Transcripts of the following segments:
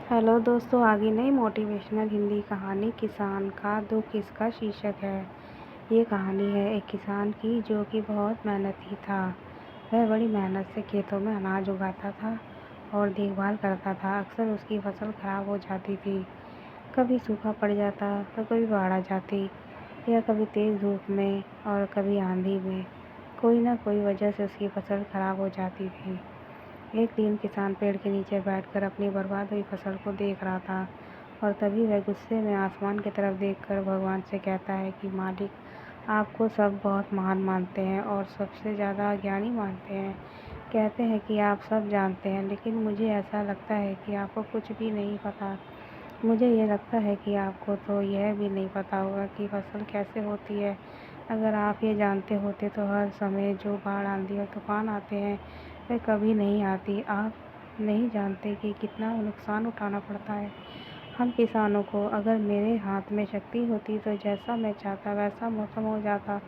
Hello दोस्तों, आगे नई मोटिवेशनल हिंदी कहानी किसान का दुख इसका शीर्षक है। ये कहानी है एक किसान की जो कि बहुत मेहनती था। वह बड़ी मेहनत से खेतों में अनाज उगाता था और देखभाल करता था। अक्सर उसकी फसल खराब हो जाती थी। कभी सूखा पड़ जाता तो कभी बाढ़ आ जाती, या कभी तेज़ धूप में और कभी आंधी में। कोई ना कोई वजह से उसकी फसल खराब हो जाती थी। एक दिन किसान पेड़ के नीचे बैठकर अपनी बर्बाद हुई फसल को देख रहा था, और तभी वह गुस्से में आसमान की तरफ देखकर भगवान से कहता है कि मालिक, आपको सब बहुत महान मानते हैं और सबसे ज़्यादा ज्ञानी मानते हैं। कहते हैं कि आप सब जानते हैं, लेकिन मुझे ऐसा लगता है कि आपको कुछ भी नहीं पता। मुझे ये लगता है कि आपको तो यह भी नहीं पता होगा कि फसल कैसे होती है। अगर आप ये जानते होते तो हर समय जो बाढ़, आंधी और तूफान आते हैं वे कभी नहीं आती। आप नहीं जानते कि कितना नुकसान उठाना पड़ता है हम किसानों को। अगर मेरे हाथ में शक्ति होती तो जैसा मैं चाहता वैसा मौसम हो जाता,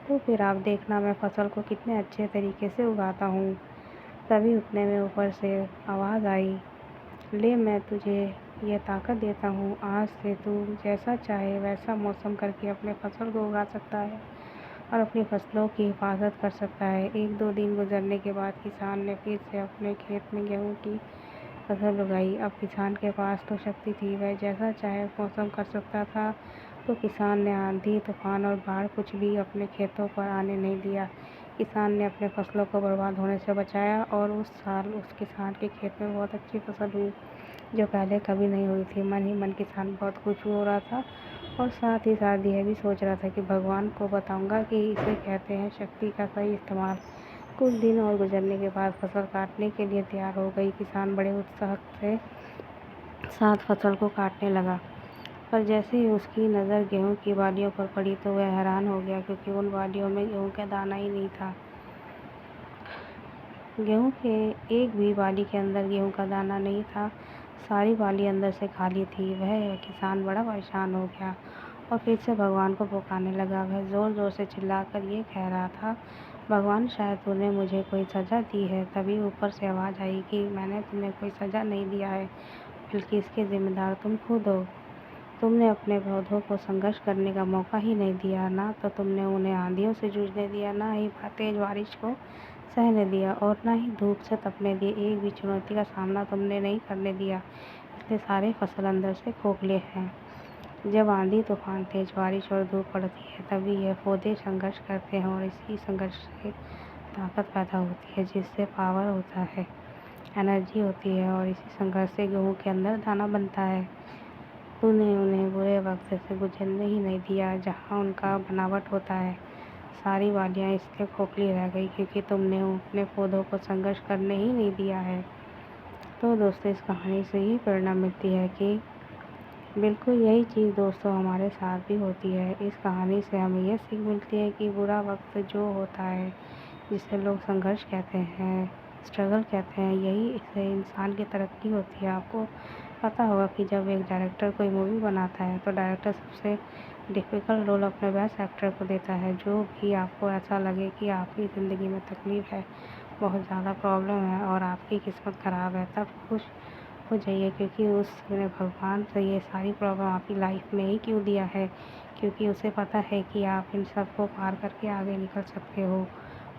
तो फिर आप देखना मैं फसल को कितने अच्छे तरीके से उगाता हूँ। तभी उतने में ऊपर से आवाज़ आई, ले, मैं तुझे ये ताकत देता हूँ। आज से तू जैसा चाहे वैसा मौसम करके अपने फसल को उगा सकता है और अपनी फसलों की हिफाजत कर सकता है। 1-2 दिन गुजरने के बाद किसान ने फिर से अपने खेत में गेहूँ की फसल उगाई। अब किसान के पास तो शक्ति थी, वह जैसा चाहे मौसम कर सकता था। तो किसान ने आंधी, तूफान और बाढ़ कुछ भी अपने खेतों पर आने नहीं दिया। किसान ने अपने फसलों को बर्बाद होने से बचाया, और उस साल उस किसान के खेत में बहुत अच्छी फसल हुई, जो पहले कभी नहीं हुई थी। मन ही मन किसान बहुत खुश हो रहा था, और साथ ही साथ यह भी सोच रहा था कि भगवान को बताऊंगा कि इसे कहते हैं शक्ति का सही इस्तेमाल। कुछ दिन और गुजरने के बाद फसल काटने के लिए तैयार हो गई। किसान बड़े उत्साह से साथ फसल को काटने लगा, पर जैसे ही उसकी नज़र गेहूं की बालियों पर पड़ी तो वह हैरान हो गया, क्योंकि उन बालियों में गेहूं का दाना ही नहीं था। गेहूं के एक भी बाली के अंदर गेहूं का दाना नहीं था। सारी बाली अंदर से खाली थी। वह किसान बड़ा परेशान हो गया और फिर से भगवान को पुकारने लगा। वह ज़ोर ज़ोर से चिल्लाकर ये कह रहा था, भगवान, शायद तूने मुझे कोई सज़ा दी है। तभी ऊपर से आवाज़ आई कि मैंने तुम्हें कोई सज़ा नहीं दिया है, बल्कि इसके ज़िम्मेदार तुम खुद हो। तुमने अपने पौधों को संघर्ष करने का मौका ही नहीं दिया। ना तो तुमने उन्हें आंधियों से जूझने दिया, ना ही तेज बारिश को सहने दिया, और ना ही धूप से तपने दिए। एक भी चुनौती का सामना तुमने नहीं करने दिया, इसलिए सारे फसल अंदर से खोखले हैं। जब आंधी, तूफान, तेज बारिश और धूप पड़ती है, तभी ये पौधे संघर्ष करते हैं, और इसी संघर्ष से ताकत पैदा होती है, जिससे पावर होता है, एनर्जी होती है, और इसी संघर्ष से गेहूँ के अंदर दाना बनता है। तूने उन्हें बुरे वक्त से गुजरने ही नहीं दिया, जहाँ उनका बनावट होता है। सारी वादियाँ इसलिए खोखली रह गई क्योंकि तुमने अपने पौधों को संघर्ष करने ही नहीं दिया है। तो दोस्तों, इस कहानी से ये प्रेरणा मिलती है कि बिल्कुल यही चीज़ दोस्तों हमारे साथ भी होती है। इस कहानी से हमें यह सीख मिलती है कि बुरा वक्त जो होता है, जिसे लोग संघर्ष कहते हैं, स्ट्रगल कहते हैं, यही इससे इंसान की तरक्की होती है। आपको पता होगा कि जब एक डायरेक्टर कोई मूवी बनाता है, तो डायरेक्टर सबसे डिफ़िकल्ट रोल अपने बेस्ट एक्टर को देता है। जो भी आपको ऐसा लगे कि आपकी ज़िंदगी में तकलीफ़ है, बहुत ज़्यादा प्रॉब्लम है और आपकी किस्मत ख़राब है, तब खुश हो जाइए, क्योंकि उसने भगवान से ये सारी प्रॉब्लम आपकी लाइफ में ही क्यों दिया है, क्योंकि उसे पता है कि आप इन सब को पार करके आगे निकल सकते हो।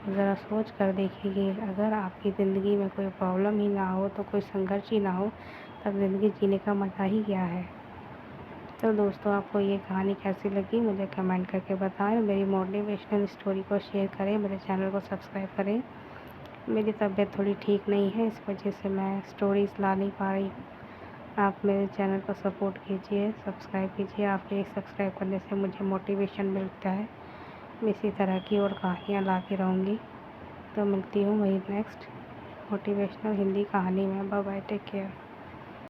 ज़रा सोच कर देखिए कि अगर आपकी ज़िंदगी में कोई प्रॉब्लम ही ना हो, तो कोई संघर्ष ही ना हो, तब ज़िंदगी जीने का मज़ा ही क्या है। तो दोस्तों, आपको ये कहानी कैसी लगी मुझे कमेंट करके बताएं। मेरी मोटिवेशनल स्टोरी को शेयर करें, मेरे चैनल को सब्सक्राइब करें। मेरी तबीयत थोड़ी ठीक नहीं है, इस वजह से मैं स्टोरीज़ ला नहीं पा रही। आप मेरे चैनल को सपोर्ट कीजिए, सब्सक्राइब कीजिए। आपके एक सब्सक्राइब करने से मुझे मोटिवेशन मिलता है। मैं इसी तरह की और कहानियाँ लाती रहूँगी। तो मिलती हूँ वही नेक्स्ट मोटिवेशनल हिंदी कहानी में। Bye bye, take care.